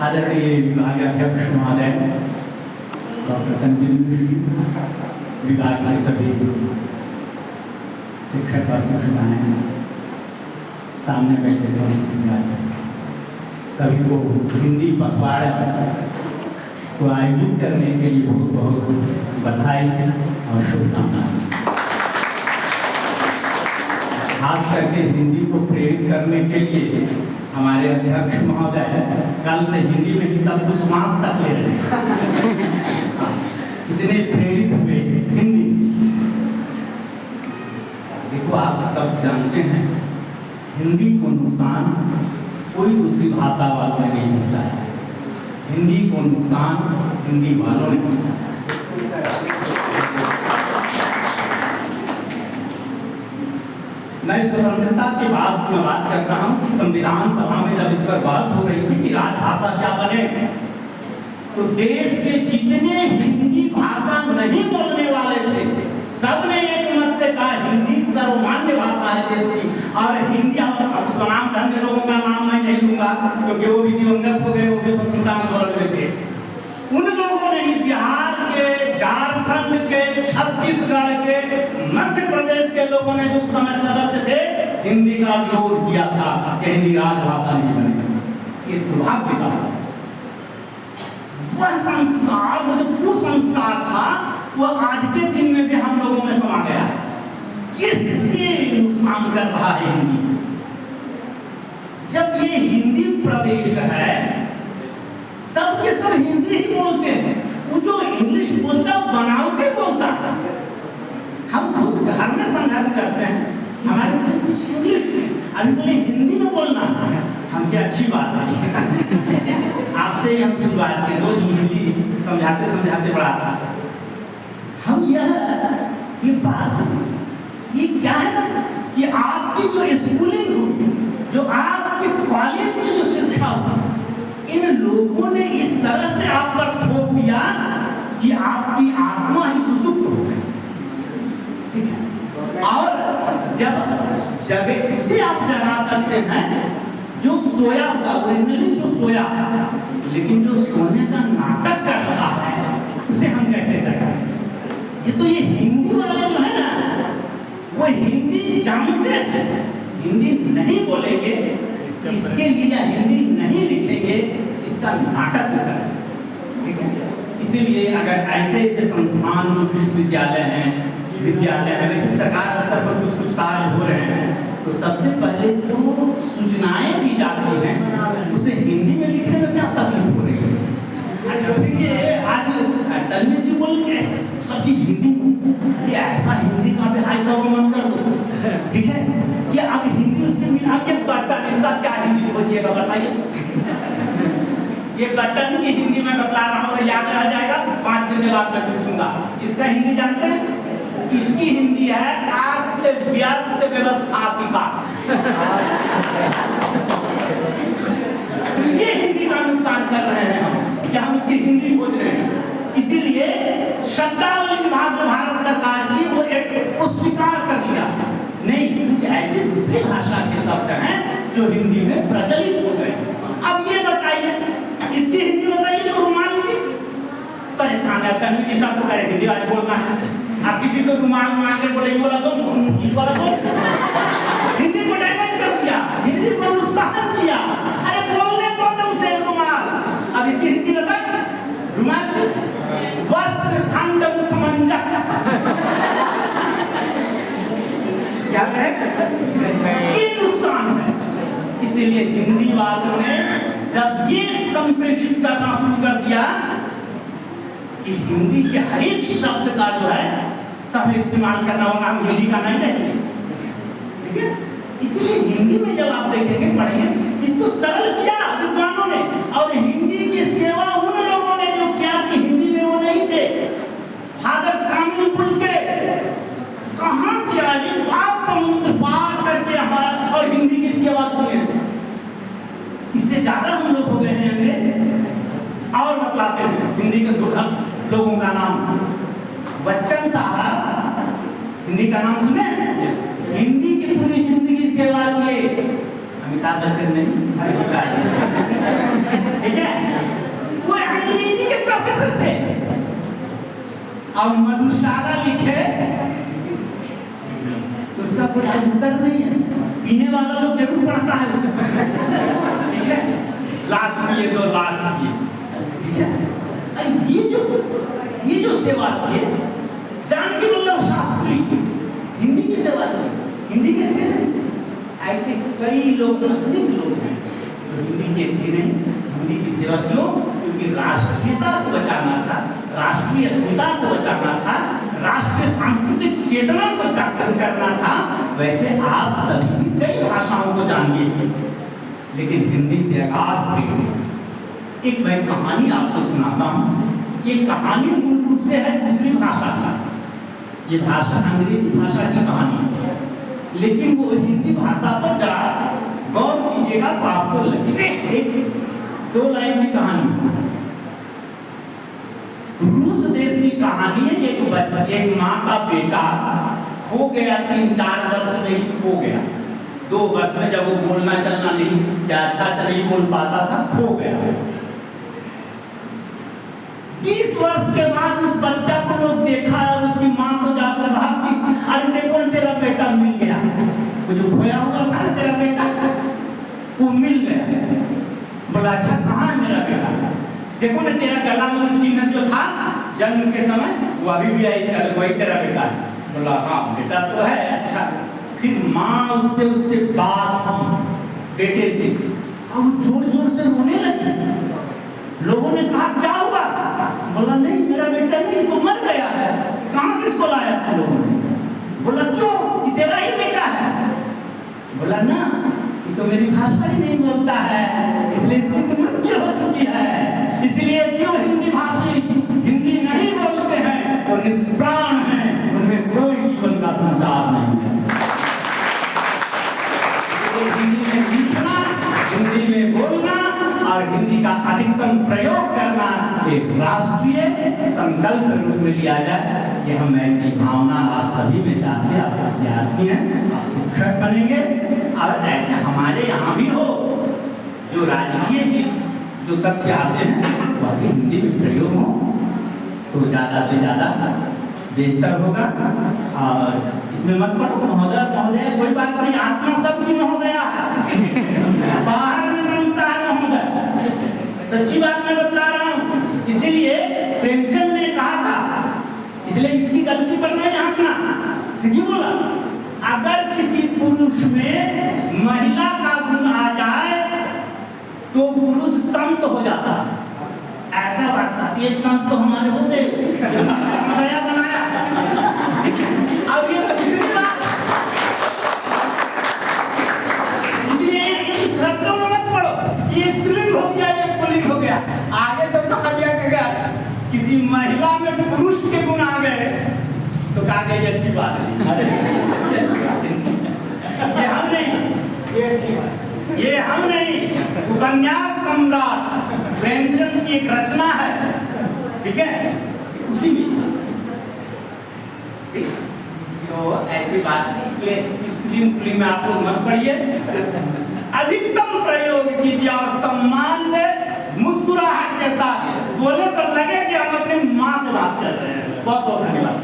आदरणीय विभागाध्यक्ष महोदय, डॉक्टर तनवीर जी, विभाग के सभी शिक्षक और शिक्षिकाएँ, सामने बैठे सभी को हिंदी पखवाड़ा को आयोजित करने के लिए बहुत बहुत बधाई और शुभकामनाएं। खास करके हिंदी को प्रेरित करने के लिए हमारे अध्यक्ष महोदय कल से हिंदी में ही सब कुछ श्वास तक ले रहे हैं। कितने प्रेरित हुए हिंदी से। देखो, आप सब जानते हैं हिंदी को नुकसान कोई दूसरी भाषा वालों ने नहीं पहुंचाया, हिंदी को नुकसान हिंदी वालों ने पहुंचाया। मैं स्वतंत्रता के बाद में बात कर रहा हूँ कि संविधान सभा में जब इस पर बहस हो रही थी कि राजभाषा क्या बने, तो देश के जितने हिंदी भाषा नहीं बोलने वाले थे सबने एक मत से कहा हिंदी सर्वमान्य भाषा है देश की। और हिंदी, अब स्वनाम धन्य लोगों का नाम मैं नहीं लूंगा क्योंकि वो भी दिवंगत हो गए, वो भी स्वतंत्रता आंदोलन में थे। उन लोगों ने बिहार के, झारखंड के, छत्तीसगढ़ के, मध्य प्रदेश के लोगों ने जो उस समय सदस्य थे हिंदी का विरोध किया था कि हिंदी राजभाषा नहीं बनेगी। ये दुर्भाग्य का विषय। वह संस्कार, वो जो कुसंस्कार था, वो आज के दिन में भी हम लोगों में समा गया है। ये नुकसान कर रहा है हिंदी। जब ये हिंदी प्रदेश है, सब के सब हिंदी ही बोलते हैं। वो जो इंग्लिश बोलता है बनावटी बोलता है। हम खुद घर में संघर्ष करते हैं, हमारे से कुछ इंग्लिश अभी बोले हिंदी में बोलना है, हम क्या अच्छी बात है। आपसे ही हम शुरुआत के रोज हिंदी समझाते समझाते पढ़ाता। हम ये बात ये क्या है ना कि आपकी जो स्कूलिंग हुई, जो आपके कॉलेज में जो शिक्षा हुई, इन लोगों ने इस तरह से आप पर थोप दिया कि आपकी आत्मा ही सुसुप्त हो गई। ठीक है। और जब इसे आप जगा सकते हैं जो सोया हुआ, ओरिजिनली जो सोया, लेकिन जो सोने का नाटक कर रहा है उसे हम कैसे जगाएं? ये हिंदी वाले जो है ना, वो हिंदी जानते हैं, हिंदी नहीं बोलेंगे, इसके लिए हिंदी नहीं लिखेंगे, इसका नाटक करें। ठीक है। इसीलिए अगर ऐसे संस्थान जो विश्वविद्यालय हैं, विद्यालय है, वैसे सरकार स्तर पर कुछ कुछ कार्य हो रहे हैं, तो सबसे पहले जो सूचनाएं दी जाती हैं उसे हिंदी में लिखने में क्या तकलीफ हो रही है? अच्छा, फिर ये आज तनवीर जी बोल ऐसे सब चीज हिंदी में, अरे ऐसा हिंदी का भी हाई तो मत कर दो। ठीक है कि अब हिंदी उसके मिला के बटन, इसका क्या हिंदी खोजिएगा बताइए। ये बटन की हिंदी में बतला रहा हूँ, अगर याद रह जाएगा 5 दिन के बाद मैं पूछूंगा। इसका हिंदी जानते हैं? इसकी हिंदी है अस्त व्यस्त व्यवस्थापिका। ये हिंदी का नुकसान कर रहे हैं हम, कि हम उसकी हिंदी खोज रहे हैं। इसीलिए शब्दावली विभाग में भारत सरकार की वो स्वीकार कर दिया, नहीं कुछ ऐसे दूसरी भाषा के शब्द हैं जो हिंदी में प्रचलित हो गए। अब ये बताइए, इसकी हिंदी बताइए जो रुमाल की परेशान है, तनवीर साहब को करें हिंदी वाले बोलना है। आप किसी से रुमाल मांगे, बोले ये वाला दो, ये वाला दो, हिंदी को डैमेज कर दिया, हिंदी को नुकसान किया। अरे बोलने दो ना उसे रुमाल। अब इसकी हिंदी बता, रुमाल वस्त्र खंड मुखमंजक, क्या है? ये नुकसान है। इसीलिए हिंदी वालों ने जब ये संप्रेषित करना शुरू कर दिया कि हिंदी के हर एक शब्द का जो है सब इस्तेमाल करना होगा, हम हिंदी का नहीं रहेंगे। ठीक है। इसलिए हिंदी में जब आप देखेंगे, पढ़ेंगे, इसको सरल किया विद्वानों ने, और हिंदी की सेवा उन लोगों ने जो किया कि हिंदी में वो नहीं थे। फादर कामिनी पुल के कहां से आए, 7 समुद्र पार करके हमारा और हिंदी की सेवा की है। इससे ज्यादा हम लोग हो गए हैं अंग्रेज। और बतलाते हैं हिंदी के दुर्लभ लोगों का नाम। बच्चन साहब, हिंदी का नाम सुने? हिंदी की पूरी जिंदगी सेवा किए। अमिताभ बच्चन नहीं, ठीक है, वो अंग्रेजी के प्रोफेसर थे। अब मधुशाला लिखे तो उसका कोई उत्तर नहीं है, पीने वाला लोग जरूर पढ़ता है उसे, ठीक है, लाख पिए 2 लाख पिए, ठीक है। अरे ये जो सेवा की है, जानकी वल्लभ शास्त्री हिंदी की सेवा की, हिंदी के थे नहीं, ऐसे कई लोग अगणित लोग हैं जो हिंदी के थे नहीं, हिंदी की सेवा क्यों? क्योंकि राष्ट्रीयता को बचाना था, राष्ट्रीय अस्मिता को बचाना था, राष्ट्रीय सांस्कृतिक चेतना को जागृत करना था। वैसे आप सभी कई भाषाओं को जानिए, लेकिन हिंदी से अगाध प्रेम। एक मैं कहानी आपको सुनाता हूँ। ये कहानी मूल रूप से है दूसरी भाषा की, ये भाषा अंग्रेजी भाषा की कहानी है, लेकिन वो हिंदी भाषा पर जरा गौर कीजिएगा तो आपको लगेगा। 2 लाइन की कहानी, रूस देश की कहानी है। एक माँ का बेटा हो गया, 3-4 वर्ष में ही खो गया। 2 वर्ष में जब वो बोलना चलना नहीं या अच्छा से नहीं बोल पाता था, खो गया। 20 वर्ष के बाद उस बच्चा को लोग देखा और उसकी माँ को जाकर कहा कि अरे देखो ना तेरा बेटा मिल गया, वो जो खोया हुआ था ना तेरा बेटा, वो मिल गया। बोला अच्छा कहाँ है मेरा बेटा? देखो ना तेरा गला में चिन्ह जो था जन्म के समय, वो अभी भी है, इसका वही तेरा बेटा है। बोला हाँ बेटा तो है। अच्छा, फिर माँ उससे बात की बेटे से, और जोर जोर से रोने लगी। लोगों ने कहा क्या हुआ? बोला नहीं मेरा बेटा नहीं, तो मर गया है। कहाँ से इसको लाया तुम लोगों ने? बोला क्यों, ये तेरा ही बेटा है। बोला ना ये तो मेरी भाषा ही नहीं बोलता है, इसलिए इसकी मृत्यु हो चुकी है। इसलिए जो हिंदी भाषी हिंदी नहीं बोलते हैं वो निष्प्राण हैं, उनमें कोई जीवन का संचार नहीं है। हिंदी में लिखना, हिंदी में बोलना और हिंदी का अधिकतम प्रयोग करना एक राष्ट्रीय संकल्प रूप में लिया जाए। ये हम ऐसी भावना आप सभी में चाहते हैं। आप विद्यार्थी हैं, आप शिक्षक बनेंगे और ऐसे हमारे यहाँ भी हो जो राजकीय जो तथ्य आते हैं वह भी हिंदी में प्रयोग हो तो ज़्यादा से ज़्यादा बेहतर होगा। और इसमें मत पढ़ो महोदय महोदय, कोई बात नहीं, आत्मा सबकी महोदया है, बाहर में बनता है महोदय, सच्ची बात मैं बता रहा हूँ। इसीलिए प्रेमचंद ने कहा था, इसलिए इसकी गलती पर मैं हंसना क्यों बोला, अगर किसी पुरुष में महिला का गुण आ जाए तो पुरुष संत हो जाता है। ऐसा बात था, एक संत तो हमारे हो गए, दया बनाया। अब ये इसलिए इन शब्दों में मत पढ़ो, ये स्त्रीलिंग हो गया, ये पुल्लिंग हो गया। आगे तो कहा गया किसी महिला में पुरुष के गुण आ गए तो कहा गया ये अच्छी बात है। ये हम नहीं, ये अच्छी बात, ये हम नहीं, उपन्यास सम्राट प्रेमचंद की एक रचना है, ठीक है, उसी में तो ऐसी बात है। इसलिए स्त्रीलिंग में आप लोग मत पढ़िए, अधिकतम प्रयोग कीजिए और सम्मान से मुस्कुराहट के साथ बोले तो लगे कि हम अपनी माँ से बात कर रहे हैं। बहुत बहुत धन्यवाद।